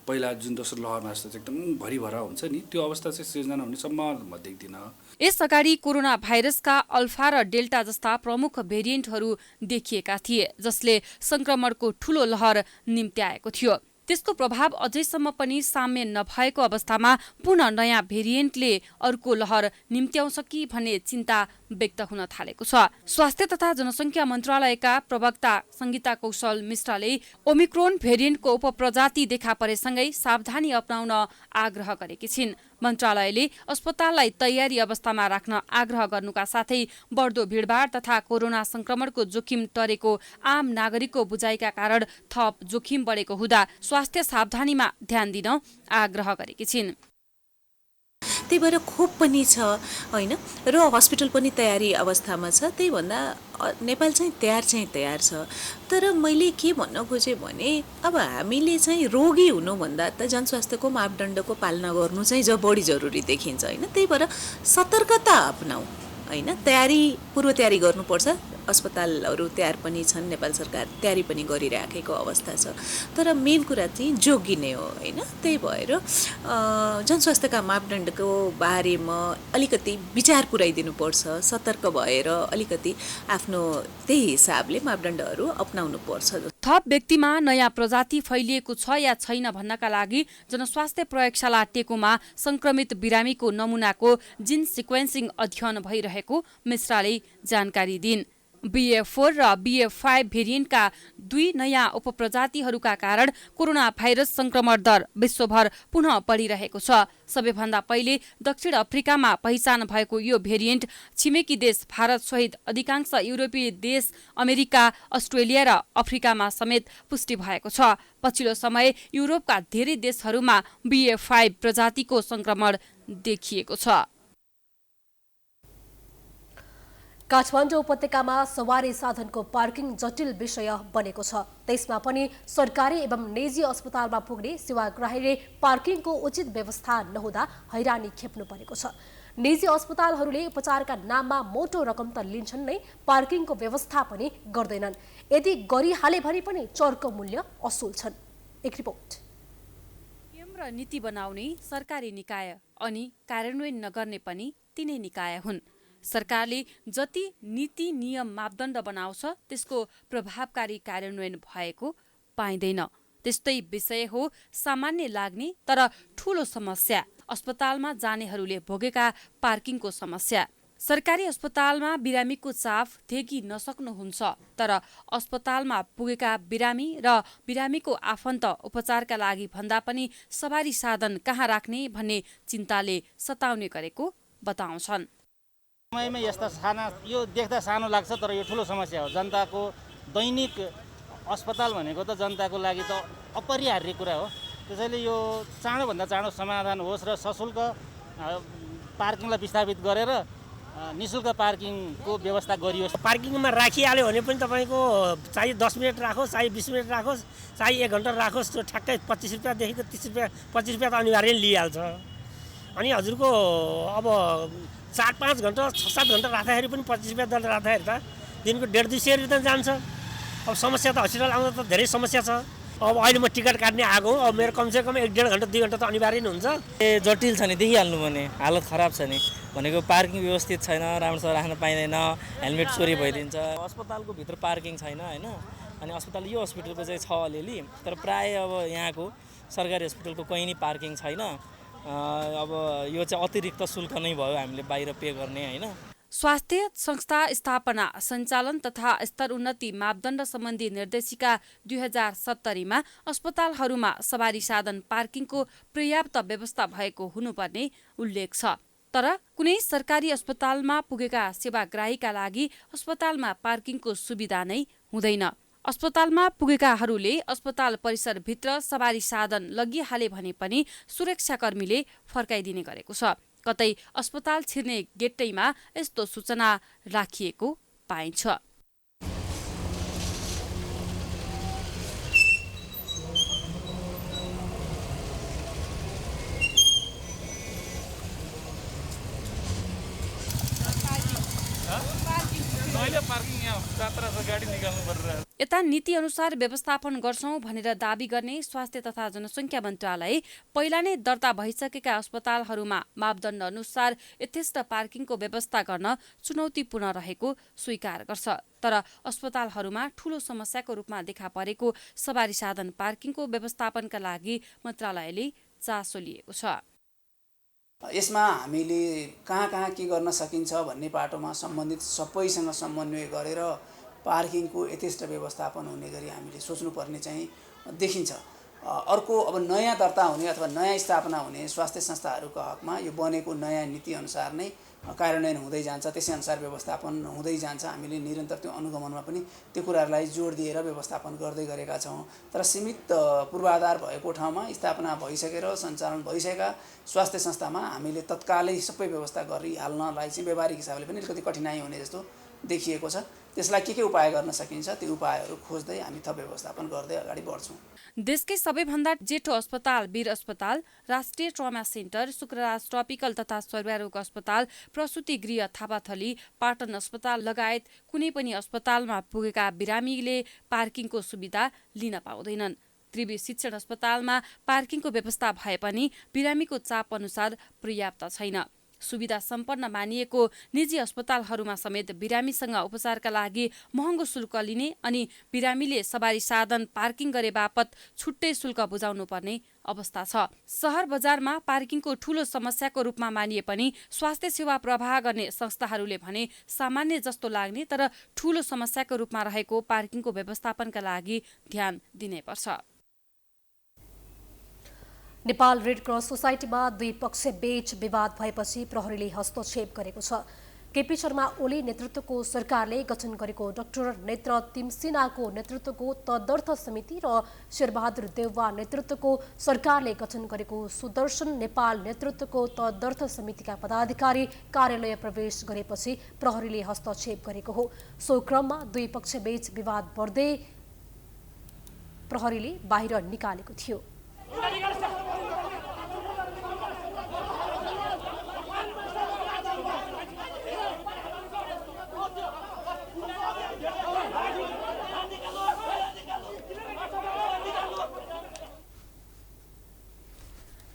पहिला जुन दोस्रो लहरमा जस्तो चाहिँ एकदम भरिभरा हुन्छ नि त्यो अवस्था चाहिँ सिर्जना हुने सम्भावना म देख्दिनँ। यसअगाडि कोरोना भाइरसका अल्फा र डेल्टा जस्ता प्रमुख भेरिएन्टहरू देखिएका थिए जसले संक्रमणको ठूलो लहर निम्त्याएको थियो। त्यसको प्रभाव अझैसम्म पनि साम्य नभएको अवस्थामा पुनः नयाँ भेरिएन्टले अर्को लहर निम्त्याउँछ कि भन्ने चिन्ता व्यक्त हुन थालेको छ। स्वास्थ्य तथा जनसङ्ख्या मन्त्रालयका प्रवक्ता संगीता कौशल मिश्राले ओमिक्रोन भेरिएन्टको उपप्रजाति देखा परेसँगै सावधानी अपनाउन आग्रह गरेकी छिन्। मन्त्रालयले अस्पताललाई तयारी अवस्थामा राख्न आग्रह गर्नुका साथै बढ्दो भिडभाड तथा कोरोना संक्रमणको जोखिम टरेको आम नागरिकको बुझाइका कारण थप जोखिम बढेको हुँदा स्वास्थ्य सावधानीमा ध्यान दिन आग्रह गरेकी छिन्। त्यही भएर खोप पनि छ होइन र हस्पिटल पनि तयारी अवस्थामा छ। त्यही भन्दा नेपाल चाहिँ तयार छ। तर मैले के भन्न खोजेँ भने अब हामीले चाहिँ रोगी हुनुभन्दा त जनस्वास्थ्यको मापदण्डको पालना गर्नु चाहिँ बढी जरुरी देखिन्छ होइन। त्यही भएर सतर्कता अपनाऊ होइन, पूर्व तयारी गर्नुपर्छ। अस्पतालहरू तयार पनि छन्, नेपाल सरकार तयारी पनि गरिराखेको अवस्था छ। तर मेन कुरा चाहिँ जोगिने हो होइन। त्यही भएर जनस्वास्थ्यका मापदण्डको बारेमा अलिकति विचार पुर्याइदिनुपर्छ, सतर्क भएर अलिकति आफ्नो त्यही हिसाबले मापदण्डहरू अपनाउनुपर्छ। थप व्यक्तिमा नयाँ प्रजाति फैलिएको छ या छैन भन्नका लागि जनस्वास्थ्य प्रयोगशाला टेकुमा संक्रमित बिरामीको नमुनाको जिन सिक्वेन्सिङ अध्ययन भइरहेको मिश्राले जानकारी दिइन्। BA4 र BA5 भेरिएन्टका 2 नयाँ उपप्रजातिहरूका कारण कोरोना भाइरस संक्रमण दर विश्वभर पुनः बढिरहेको छ। सबैभन्दा पहिले दक्षिण अफ्रिकामा पहिचान भएको यो भेरिएन्ट छिमेकी देश भारत सहित अधिकांश युरोपीय देश, अमेरिका, अस्ट्रेलिया र अफ्रिकामा समेत पुष्टि भएको छ। पछिल्लो समय युरोपका धेरै देशहरूमा BA5 प्रजातिको संक्रमण देखिएको छ। काठमाडौँ उपत्यकामा सवारी साधनको पार्किङ जटिल विषय बनेको छ। त्यसमा पनि सरकारी एवं निजी अस्पतालमा पुग्ने सेवाग्राहीले पार्किङको उचित व्यवस्था नहुँदा हैरानी खेप्नु परेको छ। निजी अस्पतालहरूले उपचारका नाममा मोटो रकम त लिन्छन् नै, पार्किङको व्यवस्था पनि गर्दैनन्। यदि गरिहाले भने पनि चर्को मूल्य असुल्छन्। एक रिपोर्ट। नियम र नीति बनाउने सरकारी निकाय अनि कार्यान्वयन नगर्ने पनि तिनै निकाय हुन्। सरकारले जति नीति नियम मापदण्ड बनाउँछ त्यसको प्रभावकारी कार्यान्वयन भएको पाइँदैन। त्यस्तै विषय हो सामान्य लाग्ने तर ठूलो समस्या अस्पतालमा जानेहरूले भोगेका पार्किङको समस्या। सरकारी अस्पतालमा बिरामीको चाप थेगी नसक्नुहुन्छ, तर अस्पतालमा पुगेका बिरामी र बिरामीको आफन्त उपचारका लागि भन्दा पनि सवारी साधन कहाँ राख्ने भन्ने चिन्ताले सताउने गरेको बताउँछन्। समयमा यस्ता साना, यो देख्दा सानो लाग्छ तर यो ठुलो समस्या हो। जनताको दैनिक अस्पताल भनेको त जनताको लागि त अपरिहार्य कुरा हो। त्यसैले यो चाँडोभन्दा चाँडो समाधान होस् र सशुल्क पार्किङलाई विस्थापित गरेर निःशुल्क पार्किङको व्यवस्था गरियोस्। पार्किङमा राखिहाल्यो भने पनि तपाईँको चाहे 10 मिनट राखोस्, चाहे 20 मिनट राखोस्, चाहे 1 घन्टा राखोस्, त्यो ठ्याक्कै 25 रुपियाँदेखिको 30 रुपियाँ 25 रुपियाँ त अनिवार्य लिइहाल्छ। अनि हजुरको अब 4-5 घन्टा 6-7 घन्टा राख्दाखेरि पनि 25 रुपियाँ दर राख्दाखेरि त दिनको 150-200 रुपियाँ जान्छ। अब समस्या त हस्पिटल आउँदा त धेरै समस्या छ। अब अहिले म टिकट काट्ने आएको अब मेरो कमसेकम 1.5 घन्टा 2 घन्टा त अनिवार्य नै हुन्छ। जटिल छ नि, देखिहाल्नु भने हालत खराब छ नि, भनेको पार्किङ व्यवस्थित छैन, राम्रोसँग राख्न पाइँदैन, हेलमेट चोरी भइदिन्छ, अस्पतालको भित्र पार्किङ छैन होइन। अनि अस्पताल यो हस्पिटलको चाहिँ छ अलिअलि, तर प्राय अब यहाँको सरकारी हस्पिटलको कहीँ नै पार्किङ छैन। अब यो चाहिँ अतिरिक्त शुल्क नै भयो हामीले बाहिर पे गर्ने होइन। स्वास्थ्य संस्था स्थापना सञ्चालन तथा स्तर उन्नति मापदण्ड सम्बन्धी निर्देशिका 2070 अस्पतालहरूमा सवारी साधन पार्किङको पर्याप्त व्यवस्था भएको हुनुपर्ने उल्लेख छ। तर कुनै सरकारी अस्पतालमा पुगेका सेवाग्राहीका लागि अस्पतालमा पार्किङको सुविधा नै हुँदैन। अस्पतालमा पुगेकाहरूले अस्पताल परिसरभित्र सवारी साधन लगिहाले भने पनि सुरक्षाकर्मीले फर्काइदिने गरेको छ। कतै अस्पताल छिर्ने गेटैमा यस्तो सूचना राखिएको पाइन्छ। यता नीति अनुसार व्यवस्थापन गर्छौं भनेर दाबी गर्ने स्वास्थ्य तथा जनसङ्ख्या मन्त्रालय पहिला नै दर्ता भइसकेका अस्पतालहरूमा मापदण्ड अनुसार यथेष्ट पार्किङको व्यवस्था गर्न चुनौतीपूर्ण रहेको स्वीकार गर्छ। तर अस्पतालहरूमा ठूलो समस्याको रूपमा देखा परेको सवारी साधन पार्किङको व्यवस्थापनका लागि मन्त्रालयले चासो लिएको छ। यसमा हामीले कहाँ के गर्न सकिन्छ भन्ने पाटोमा सम्बन्धित सबैसँग समन्वय गरेर पार्किङको यथेष्ट व्यवस्थापन हुने गरी हामीले सोच्नुपर्ने चाहिँ देखिन्छ। अर्को अब नयाँ दर्ता हुने अथवा नयाँ स्थापना हुने स्वास्थ्य संस्थाहरूको हकमा यो बनेको नयाँ नीति अनुसार नै कार्यान्वयन हुँदै जान्छ, त्यसै अनुसार व्यवस्थापन हुँदै जान्छ। हामीले निरन्तर त्यो अनुगमनमा पनि त्यो कुराहरूलाई जोड दिएर व्यवस्थापन गर्दै गरेका छौँ। तर सीमित पूर्वाधार भएको ठाउँमा स्थापना भइसकेर सञ्चालन भइसकेका स्वास्थ्य संस्थामा हामीले तत्कालै सबै व्यवस्था गरिहाल्नलाई चाहिँ व्यावहारिक हिसाबले पनि अलिकति कठिनाइ हुने जस्तो देखिएको छ। त्यसलाई के उपाय गर्न सकिन्छ त्यो उपायहरू खोज्दै हामी थप व्यवस्थापन गर्दै अगाडि बढ्छौँ। देशकै सबैभन्दा जेठो अस्पताल वीर अस्पताल, राष्ट्रिय ट्रमा सेन्टर, शुक्रराज ट्रपिकल तथा सर्वरोग अस्पताल, प्रसुति गृह थापाथली, पाटन अस्पताल लगायत कुनै पनि अस्पतालमा पुगेका बिरामीले पार्किङको सुविधा लिन पाउँदैनन्। त्रिवी शिक्षण अस्पतालमा पार्किङको व्यवस्था भए पनि बिरामीको चाप अनुसार पर्याप्त छैन। सुविधा सम्पन्न मानिएको निजी अस्पतालहरूमा समेत बिरामीसँग उपचारका लागि महँगो शुल्क लिने अनि बिरामीले सवारी साधन पार्किङ गरे बापत छुट्टै शुल्क बुझाउनु पर्ने अवस्था छ। सहर बजारमा पार्किङको ठूलो समस्याको रूपमा मानिए पनि स्वास्थ्य सेवा प्रवाह गर्ने संस्थाहरूले भने सामान्य जस्तो लाग्ने तर ठूलो समस्याको रूपमा रहेको पार्किङको व्यवस्थापनका लागि ध्यान दिनैपर्छ। नेपाल रेड क्रस सोसाइटीमा दुई पक्ष बीच विवाद भएपछि प्रहरीले हस्तक्षेप गरेको छ। केपी शर्मा ओली नेतृत्वको सरकारले गठन गरेको डाक्टर नेत्र तिमसिनाको नेतृत्वको तदर्थ समिति र शेरबहादुर देउवा नेतृत्वको सरकारले गठन गरेको सुदर्शन नेपाल नेतृत्वको तदर्थ समितिका पदाधिकारी कार्यालय प्रवेश गरेपछि प्रहरीले हस्तक्षेप गरेको हो। सो क्रममा दुई पक्षबीच विवाद बढ्दै प्रहरीले बाहिर निकालेको थियो।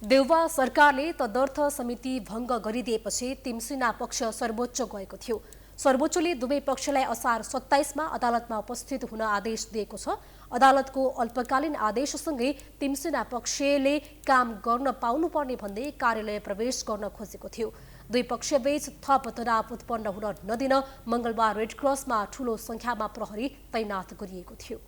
देउवा सरकारले तदर्थ समिति भङ्ग गरिदिएपछि तिमसिना पक्ष सर्वोच्च गएको थियो। सर्वोच्चले दुवै पक्षलाई असार 27 अदालतमा उपस्थित हुन आदेश दिएको छ। अदालतको अल्पकालीन आदेशसँगै तिमसिना पक्षले काम गर्न पाउनुपर्ने भन्दै कार्यालय प्रवेश गर्न खोजेको थियो। दुई पक्षबीच थप तनाव उत्पन्न हुन नदिन मंगलबार रेड क्रसमा ठूलो संख्यामा प्रहरी तैनात गरिएको थियो।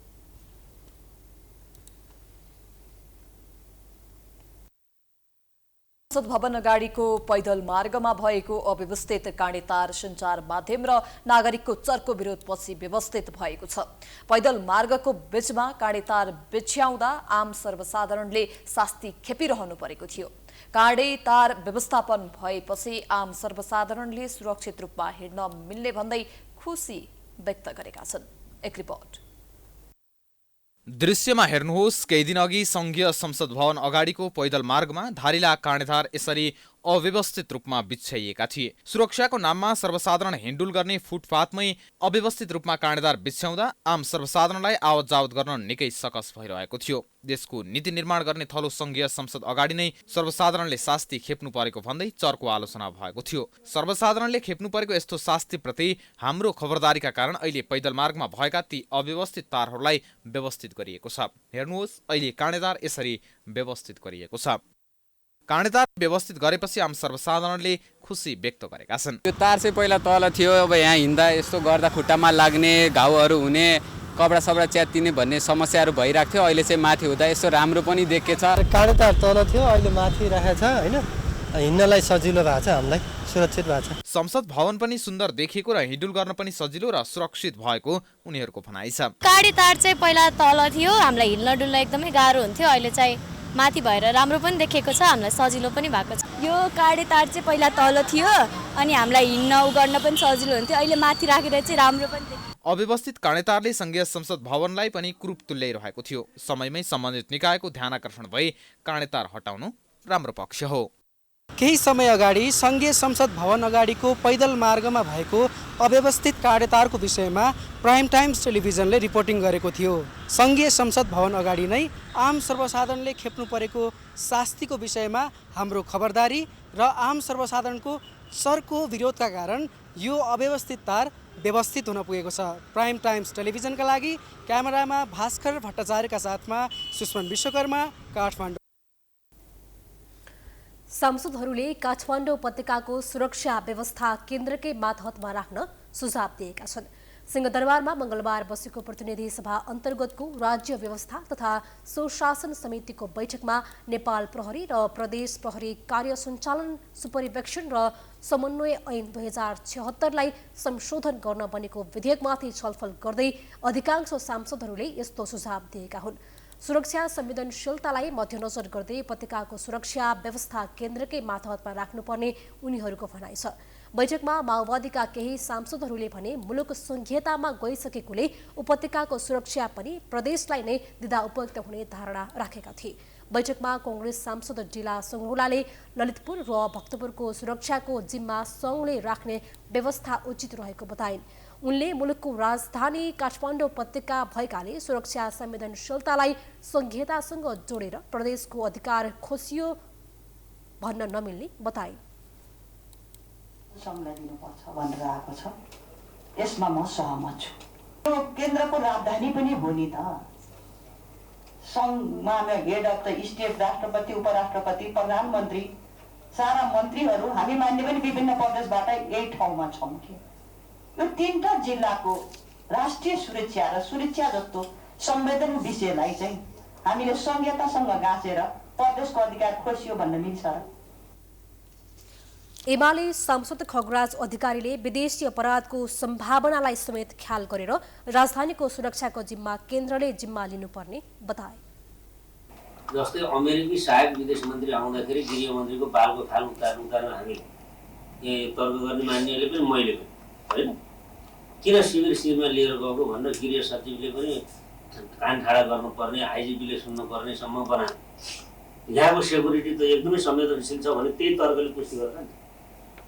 संसद भवन अगाडिको पैदल मार्गमा भएको अव्यवस्थित काँडेतार सञ्चार माध्यम र नागरिकको चर्को विरोधपछि व्यवस्थित भएको छ। पैदल मार्गको बीचमा काँडेतार बिछ्याउँदा आम सर्वसाधारणले शास्ति खेपिरहनु परेको थियो। काँडेतार व्यवस्थापन भएपछि आम सर्वसाधारणले सुरक्षित रूपमा हिँड्न मिल्ने भन्दै खुसी व्यक्त गरेका छन्। एक रिपोर्ट। दृश्यमा हेर्नुहोस्, केही दिन अघि संघीय संसद भवन अगाडिको पैदल मार्गमा धारिला काँडेतार यसरी अव्यवस्थित रूपमा बिछ्याइएका थिए। सुरक्षाको नाममा सर्वसाधारण हिँडुल गर्ने फुटपाथमै अव्यवस्थित रूपमा काँडेदार बिछ्याउँदा आम सर्वसाधारणलाई आवत जावत गर्न निकै सकस भइरहेको थियो। देशको नीति निर्माण गर्ने थलो संघीय संसद अगाडि नै सर्वसाधारणले शास्ति खेप्नु परेको भन्दै चर्को आलोचना भएको थियो। सर्वसाधारणले खेप्नु परेको यस्तो शास्तिप्रति हाम्रो खबरदारीका कारण अहिले पैदल मार्गमा भएका ती अव्यवस्थित तारहरूलाई व्यवस्थित गरिएको छ। हेर्नुहोस्, अहिले काँडेदार यसरी व्यवस्थित गरिएको छ। काँडेदार व्यवस्थित गरेपछि आम सर्वसाधारणले खुसी व्यक्त गरेका छन्। यो तार चाहिँ पहिला तल थियो, अब यहाँ हिँड्दा यस्तो गर्दा खुट्टामा लाग्ने, घाउहरू हुने, कपडा सपडा च्यातिने भन्ने समस्याहरू भइरहेको थियो। अहिले चाहिँ माथि हुँदा यसो राम्रो पनि देखेछ। काँडेदार तल थियो, अहिले माथि राखेको छ हैन, हिँड्नलाई सजिलो भएको छ, हामीलाई सुरक्षित भएको छ। संसद भवन पनि सुन्दर देखिएको र हिँडुल गर्न पनि सजिलो र सुरक्षित भएको उनीहरूको भनाइ छ। काँडेदार चाहिँ पहिला तल थियो, हामीलाई हिँड्न डुल्न एकदमै गाह्रो हुन्थ्यो, अहिले चाहिँ माथि भएर राम्रो पनि देखेको छ, हामीलाई सजिलो पनि भएको छ। यो काँडेदार चाहिँ पहिला तल थियो अनि हामीलाई हिँड्न गर्न पनि सजिलो हुन्थ्यो, अहिले माथि राखेर चाहिँ राम्रो पनि देखिन्छ। अव्यवस्थित काँडेदारले संघीय संसद भवनलाई पनि कुरूप तुल्याइरहेको थियो। समयमै सम्बन्धित निकायको ध्यानाकर्षण भई काँडेदार हटाउनु राम्रो पक्ष हो। केही समय अगाडि संघीय संसद भवन अगाडिको पैदल मार्गमा भएको अव्यवस्थित काँडेदारको विषयमा प्राइम टाइम्स टेलिभिजनले रिपोर्टिङ गरेको थियो। संघीय संसद भवन अगाडि नै आम सर्वसाधारणले खेप्नु परेको शास्तिको विषयमा हाम्रो खबरदारी र आम सर्वसाधारणको सरको विरोधका कारण यो अव्यवस्थित तार व्यवस्थित हुन पुगेको छ। प्राइम टाइम्स टेलिभिजनका लागि क्यामेरामा भास्कर भट्टाचार्यका साथमा सुष्मन विश्वकर्मा, काठमाडौँ। सांसदहरूले काठमाडौँ उपत्यकाको सुरक्षा व्यवस्था केन्द्रकै मातहतमा राख्न सुझाव दिएका छन्। सिंहदरबारमा मंगलबार बसेको प्रतिनिधि सभा अन्तर्गतको राज्य व्यवस्था तथा सुशासन समितिको बैठकमा नेपाल प्रहरी र प्रदेश प्रहरी कार्य सञ्चालन सुपरिवेक्षण र समन्वय ऐन 2076लाई संशोधन गर्न बनेको विधेयकमाथि छलफल गर्दै अधिकांश सांसदहरूले यस्तो सुझाव दिएका हुन्। सुरक्षा संवेदनशीलतालाई मध्यनजर गर्दै उपत्यकाको सुरक्षा व्यवस्था केन्द्रकै मातहतमा राख्नुपर्ने उनीहरूको भनाइ छ। बैठकमा माओवादीका केही सांसदहरूले भने मुलुक संघीयतामा गइसकेकोले उपत्यकाको सुरक्षा पनि प्रदेशलाई नै दिँदा उपयुक्त हुने धारणा राखेका थिए। बैठकमा कांग्रेस सांसद डिला संगौलाले ललितपुर र भक्तपुरको सुरक्षाको जिम्मा संघले राख्ने व्यवस्था उचित रहेको बताइन्। उनले मुलुकको राजधानी काठमाडौँ उपत्यका भएकाले सुरक्षा संवेदनशीलतालाई संघीयतासँग जोडेर प्रदेशको अधिकार खोसियो भन्न नमिल्ने बताइन्। संघलाई दिनुपर्छ भनेर आएको छ, यसमा म सहमत छु। यो केन्द्रको राजधानी पनि हो नि त। संघमा हेड अफ द स्टेट, राष्ट्रपति, उपराष्ट्रपति, प्रधानमन्त्री, सारा मन्त्रीहरू हामी मान्ने पनि विभिन्न प्रदेशबाट यही ठाउँमा छौँ कि यो तीनटा जिल्लाको राष्ट्रिय सुरक्षा र सुरक्षा जस्तो संवेदन विषयलाई चाहिँ हामीले संघीयतासँग गाँसेर प्रदेशको अधिकार खोसियो भन्न मिल्छ। एमाले सांसद खगराज अधिकारीले विदेशी अपराधको सम्भावनालाई समेत ख्याल गरेर राजधानीको सुरक्षाको जिम्मा केन्द्रले जिम्मा लिनुपर्ने बताए। जस्तै अमेरिकी सहायक विदेश मन्त्री आउँदाखेरि गृहमन्त्रीको बालको थाल उतार्न हामी तर्क गर्ने मान्नेले पनि मैले पनि होइन, किन शिविरमा लिएर गएको भनेर गृह सचिवले पनि कान ठाडा गर्नुपर्ने, आइजिपीले सुन्नुपर्नेसम्म बनायो। यहाँको सेक्युरिटी त एकदमै संवेदनशील छ भने त्यही तर्कले पुष्टि गर्छ नि,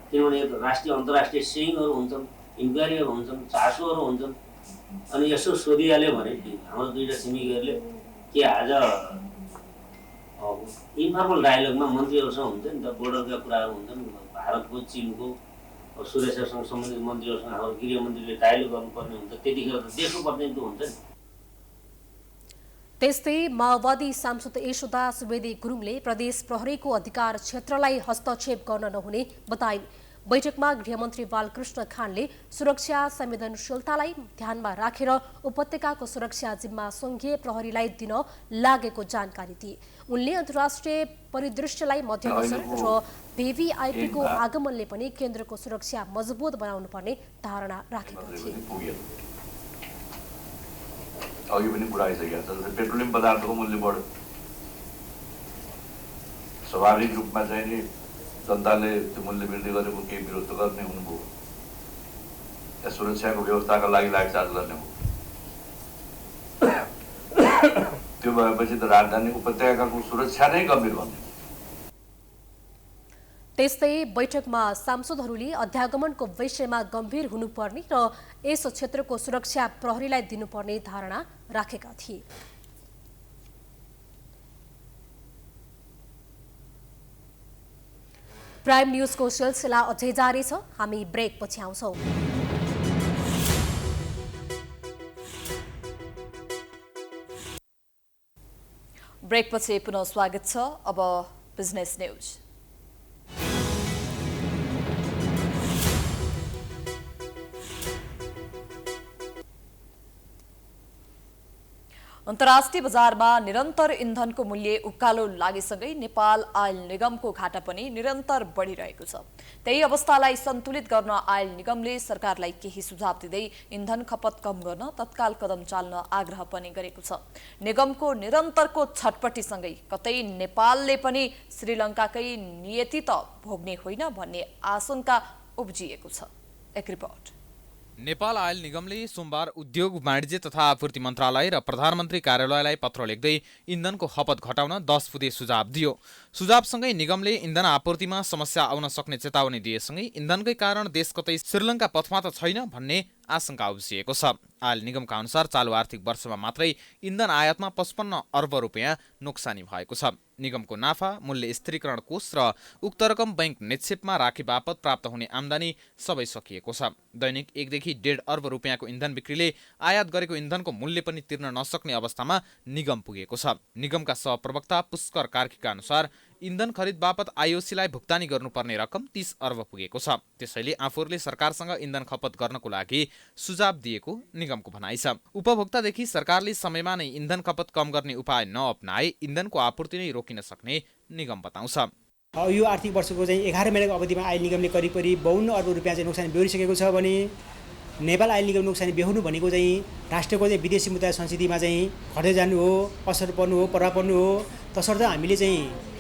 किनभने राष्ट्रिय अन्तर्राष्ट्रिय सिङहरू हुन्छन्, इन्क्वायरीहरू हुन्छन्, चासोहरू हुन्छन्। अनि यसो सोधिहाल्यो भने हाम्रो दुईवटा छिमेकीहरूले के आज इन्फर्मल डायलगमा मन्त्रीहरूसँग हुन्छ नि त, बोर्डरका कुराहरू हुन्छन्, भारतको चिनको सुरक्षासँग सम्बन्धित मन्त्रीहरूसँग हाम्रो गृहमन्त्रीले डायलग गर्नुपर्ने हुन्छ, त्यतिखेर त देशको प्रतिनिधित्व हुन्छ नि। त्यस्तै माओवादी सांसद यशोदा सुवेदी गुरुङले प्रदेश प्रहरीको अधिकार क्षेत्रलाई हस्तक्षेप गर्न नहुने बताइन्। बैठकमा गृहमन्त्री बालकृष्ण खानले सुरक्षा संवेदनशीलतालाई ध्यानमा राखेर उपत्यकाको सुरक्षा जिम्मा संघीय प्रहरीलाई दिन लागेको जानकारी दिए। उनले अन्तर्राष्ट्रिय परिदृश्यलाई मध्यनजर र भिभिआइपीको आगमनले पनि केन्द्रको सुरक्षा मजबुत बनाउनु पर्ने धारणा राखेका थिए। अघि पनि कुरा आइसकेको छ, जस्तै पेट्रोलियम पदार्थको मूल्य बढ्यो, स्वाभाविक रूपमा चाहिँ नि जनताले त्यो मूल्य वृद्धि गरेको केही विरोध त गर्ने हुनुभयो, या सुरक्षाको व्यवस्थाका लागि लाठीचार्ज गर्ने हो। त्यो भएपछि त राजधानी उपत्यकाको सुरक्षा नै गम्भीर भन्ने। त्यस्तै बैठकमा सांसदहरूले अध्यागमनको विषयमा गम्भीर हुनुपर्ने र यस क्षेत्रको सुरक्षा प्रहरीलाई दिनुपर्ने धारणा राखेका थिए। प्राइम न्यूजको सिलसिला अझै जारी छ, हामी ब्रेक पछि आउँछौं। ब्रेक पछि पुनः स्वागत छ। अब बिजनेस न्यूज। अन्तर्राष्ट्रिय बजारमा निरन्तर इन्धनको मूल्य उकालो लागेसँगै नेपाल आयल निगमको घाटा पनि निरन्तर बढिरहेको छ। त्यही अवस्थालाई सन्तुलित गर्न आयल निगमले सरकारलाई केही सुझाव दिँदै इन्धन खपत कम गर्न तत्काल कदम चाल्न आग्रह पनि गरेको छ। निगमको निरन्तरको छटपटीसँगै कतै नेपालले पनि श्रीलङ्काकै नियति त भोग्ने होइन भन्ने आशंका उब्जिएको छ। एक रिपोर्ट। नेपाल आयल निगमले सोमबार उद्योग वाणिज्य तथा आपूर्ति मन्त्रालय र प्रधानमन्त्री कार्यालयलाई पत्र लेख्दै इन्धनको खपत घटाउन 10 बुँदे सुझाव दियो। सुझावसँगै निगमले इन्धन आपूर्तिमा समस्या आउन सक्ने चेतावनी दिएसँगै इन्धनकै कारण देश कतै श्रीलङ्का पथमा त छैन भन्ने आशंका उब्जिएको छ। आयल निगमका अनुसार चालु आर्थिक वर्षमा मात्रै इन्धन आयातमा 55 अर्ब रुपियाँ नोक्सानी भएको छ। निगमको नाफा, मूल्य स्थिरीकरण कोष र उक्त रकम बैंक निक्षेपमा राखे बापत प्राप्त हुने आम्दानी सबै सकिएको छ। दैनिक 1 देखि 1.5 अर्ब रुपियाँको इन्धन बिक्रीले आयात गरेको इन्धनको मूल्य पनि तिर्न नसक्ने अवस्थामा निगम पुगेको छ। निगमका सहप्रवक्ता पुष्कर कार्कीका अनुसार इन्धन खरिद बापत आइओसीलाई भुक्तानी गर्नुपर्ने रकम 30 अर्ब पुगेको छ। त्यसैले आफूहरूले सरकारसँग इन्धन खपत गर्नको लागि सुझाव दिएको निगमको भनाइ छ। उपभोक्तादेखि सरकारले समयमा नै इन्धन खपत कम गर्ने उपाय नअपनाए इन्धनको आपूर्ति नै रोकिन सक्ने निगम बताउँछ। यो आर्थिक वर्षको चाहिँ 11 महिनाको अवधिमा आयल निगमले करिब 52 अर्ब रुपियाँ चाहिँ नोक्सानी बेहोरिसकेको छ भने नेपाल आयल निगम नोक्सानी बेहोर्नु भनेको चाहिँ राष्ट्रको चाहिँ विदेशी मुद्रा संस्कृतिमा चाहिँ घट्दै जानु हो, असर पर्नु हो, प्रभाव पर्नु हो। तसर्थ हामीले चाहिँ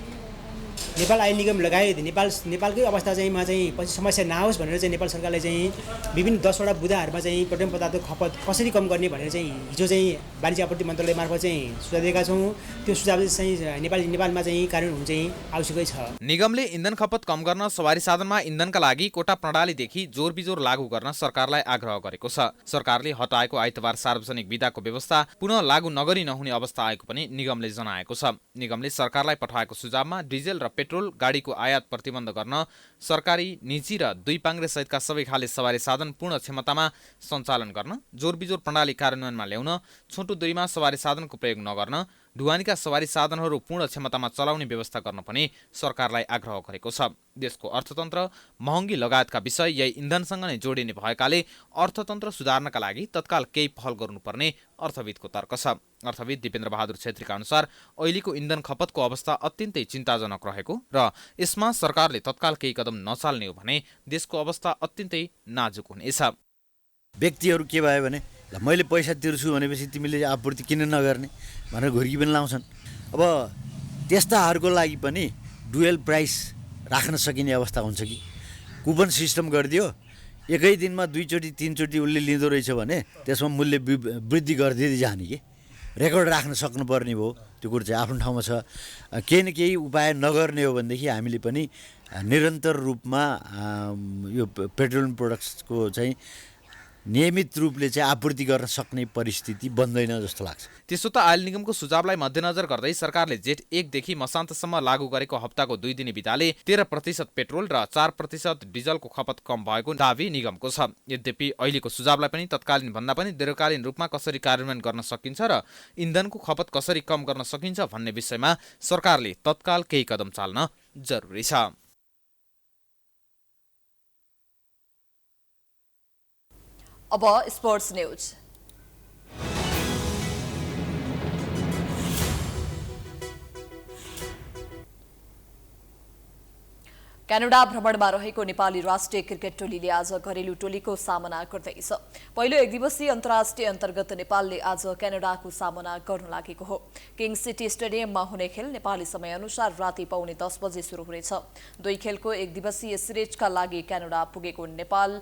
नेपाल आयल निगम लगायत नेपालकै अवस्था चाहिँ पछि समस्या नआओस् भनेर चाहिँ नेपाल सरकारले चाहिँ विभिन्न 10 वटा बुदाहरूमा चाहिँ पेट्रोलियम पदार्थको खपत कसरी कम गर्ने भनेर चाहिँ हिजो चाहिँ वाणिज्य आपूर्ति मन्त्रालय मार्फत चाहिँ सुझाव दिएका छौँ। त्यो सुझाव चाहिँ नेपालमा चाहिँ कार्यान्वयन हुनु चाहिँ आवश्यकै छ। निगमले इन्धन खपत कम गर्न सवारी साधनमा इन्धनका लागि कोटा प्रणालीदेखि जोरबिजोर लागू गर्न सरकारलाई आग्रह गरेको छ। सरकारले हटाएको आइतबार सार्वजनिक बिदाको व्यवस्था पुनः लागू नगरी नहुने अवस्था आएको पनि निगमले जनाएको छ। निगमले सरकारलाई पठाएको सुझावमा डिजेल र पेट्रोल गाडीको आयात प्रतिबन्ध गर्न, सरकारी, निजी र 2 पाङ्ग्रे सहितका सबै खाले सवारी साधन पूर्ण क्षमतामा सञ्चालन गर्न, जोरबिजोर प्रणाली कार्यान्वयनमा ल्याउन, छोटो दूरीमा सवारी साधनको प्रयोग नगर्न, ढुवानीका सवारी साधनहरू पूर्ण क्षमतामा चलाउने व्यवस्था गर्न पनि सरकारलाई आग्रह गरेको छ। देशको अर्थतन्त्र, महँगी लगायतका विषय यही इन्धनसँग नै जोडिने भएकाले अर्थतन्त्र सुधार्नका लागि तत्काल केही पहल गर्नुपर्ने अर्थविदको तर्क छ। अर्थविद दिपेन्द्र बहादुर छेत्रीका अनुसार अहिलेको इन्धन खपतको अवस्था अत्यन्तै चिन्ताजनक रहेको र यसमा सरकारले तत्काल केही कदम नचाल्ने हो भने देशको अवस्था अत्यन्तै नाजुक हुनेछ। व्यक्तिहरू के भयो भने मैले पैसा तिर्छु भनेपछि तिमीले आपूर्ति किन नगर्ने भनेर घुर्की पनि लाउँछन्। अब त्यस्ताहरूको लागि पनि डुएल प्राइस राख्न सकिने अवस्था हुन्छ कि कुपन सिस्टम गरिदियो, एकै दिनमा 2 चोटि 3 चोटि उसले लिँदो रहेछ भने त्यसमा मूल्य वृद्धि गरिदिँदै जाने कि रेकर्ड राख्न सक्नुपर्ने भयो। त्यो कुरो चाहिँ आफ्नो ठाउँमा छ। केही न केही उपाय नगर्ने हो भनेदेखि हामीले पनि निरन्तर रूपमा यो पेट्रोलियम प्रोडक्ट्सको चाहिँ नियमित रूपले चाहिँ आपूर्ति गर्न सक्ने परिस्थिति बन्दैन जस्तो लाग्छ। त्यसो त आयल निगमको सुझावलाई मध्यनजर गर्दै सरकारले जेठ 1 देखि मसान्तसम्म लागू गरेको हप्ताको 2 दिने बिदाले 13% पेट्रोल र 4% डिजलको खपत कम भएको दावी निगमको छ। यद्यपि अहिलेको सुझावलाई पनि तत्कालीन भन्दा पनि दीर्घकालीन रूपमा कसरी कार्यान्वयन गर्न सकिन्छ र इन्धनको खपत कसरी कम गर्न सकिन्छ भन्ने विषयमा सरकारले तत्काल केही कदम चाल्न जरुरी छ। अब स्पोर्ट्स न्यूज। क्यानाडा भ्रमणमा रहेको नेपाली राष्ट्रिय क्रिकेट टोलीले आज घरेलु टोलीको सामना गर्दैछ। पहिलो एकदिवसीय अन्तर्राष्ट्रिय अन्तर्गत नेपालले आज क्यानाडाको सामना गर्न लागेको हो। किङ्स सिटी स्टेडियममा हुने खेल नेपाली समयअनुसार राति 9:45 बजे सुरु हुनेछ। 2 खेलको एकदिवसीय सिरिजका लागि क्यानाडा पुगेको नेपाल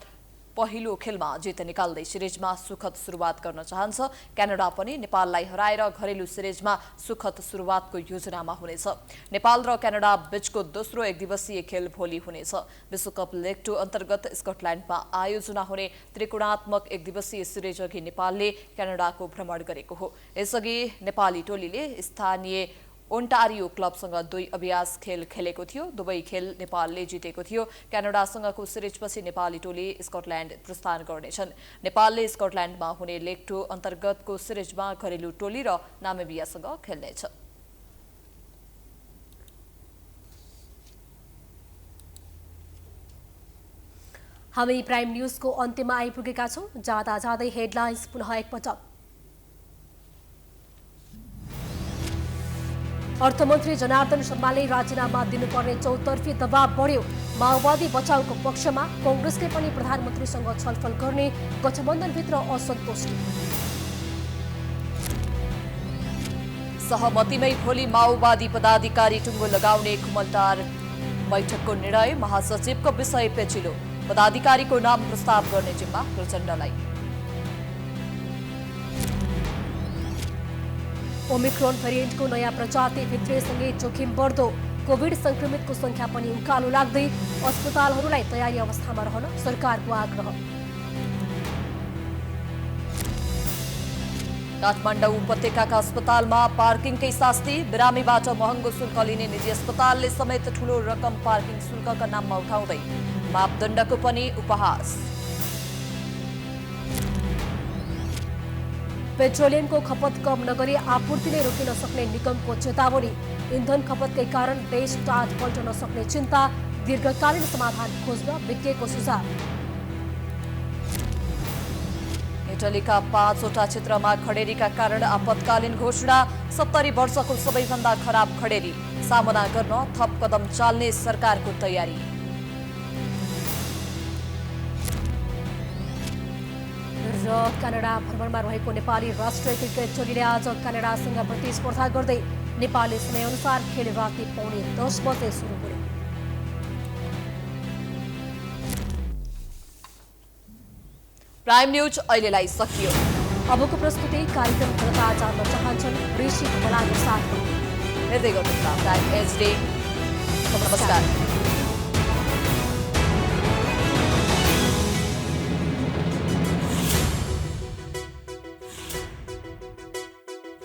पहिलो खेलमा जित निकाल्दै सिरिजमा सुखद सुरुवात गर्न चाहन्छ। क्यानाडा पनि नेपाललाई हराएर घरेलु सिरिजमा सुखद सुरुवातको योजनामा हुनेछ। नेपाल र क्यानाडा बीचको दोस्रो एकदिवसीय खेल भोलि हुनेछ। विश्वकप लेग 2 अन्तर्गत स्कटल्याण्डमा आयोजना हुने त्रिकोणात्मक एकदिवसीय सिरिज अघि नेपालले क्यानाडाको भ्रमण गरेको हो। यसअघि नेपाली टोलीले स्थानीय ओन्टारियो क्लबसँग 2 अभ्यास खेल खेलेको थियो। दुवै खेल नेपालले जितेको थियो। क्यानाडासँगको सिरिजपछि नेपाली टोली स्कटल्याण्ड प्रस्थान गर्नेछन्। नेपालले स्कटल्याण्डमा हुने लेग 2 अन्तर्गतको सिरिजमा घरेलु टोली र नामिबियासँग खेल्नेछ। हामी प्राइम न्यूजको अन्त्यमा आइपुगेका छौं। जाँदा जाँदै हेडलाइन्स पुनः एकपटक। अर्थमन्त्री जनार्दन शर्माले राजीनामा दिनुपर्ने चौतर्फी दबाव बढ्यो। माओवादी बचाउको पक्षमा कांग्रेसले पनि प्रधानमन्त्रीसँग छलफल गर्ने गठबन्धनभित्र असन्तुष्टि। सहमतिमै भोलि माओवादी पदाधिकारी टुङ्गो लगाउने खुमलटार बैठकको निर्णय। महासचिवको विषय पेचिलो। पदाधिकारीको नाम प्रस्ताव गर्ने जिम्मा प्रचण्डलाई। ओमिक्रोन भेरिएन्टको नयाँ प्रजाति भित्रेसँगै जोखिम बढ्दो। कोभिड संक्रमितको संख्या पनि उकालो लाग्दै अस्पतालहरूलाई तयारी अवस्थामा रहन सरकारको आग्रह। काठमाडौँ उपत्यकाका अस्पतालमा पार्किङकै शास्ति। बिरामीबाट महँगो शुल्क लिने निजी अस्पतालले समेत ठूलो रकम पार्किङ शुल्कका नाममा उठाउँदै मापदण्डको पनि उपहास। पेट्रोलियमको खपत कम नगरी आपूर्ति नै रोकिन सक्ने निगमको चेतावनी। इन्धन खपतकै कारण देश टाढ पल्टन सक्ने चिन्ता। दीर्घकालीन समाधान खोज्न विज्ञको सुझाव। इटलीका 5वटा क्षेत्रमा खडेरीका कारण आपतकालीन घोषणा। 70 वर्षको सबैभन्दा खराब खडेरी सामना गर्न थप कदम चाल्ने सरकारको तयारी। र क्यानाडा भ्रमणमा रहेको नेपाली राष्ट्रिय क्रिकेट टोलीले आज क्यानाडासँग प्रतिस्पर्धा गर्दै नेपाली समयअनुसार खेल राति 9:30 बजे सुरु हुने। प्राइम न्यूज अहिलेलाई सकियो। अबको प्रस्तुति कार्यक्रम जनता जान्न चाहन्छन् ऋषि कमलाको साथमा हेर्दै गर्नुहोला प्राइम एचडी। नमस्कार।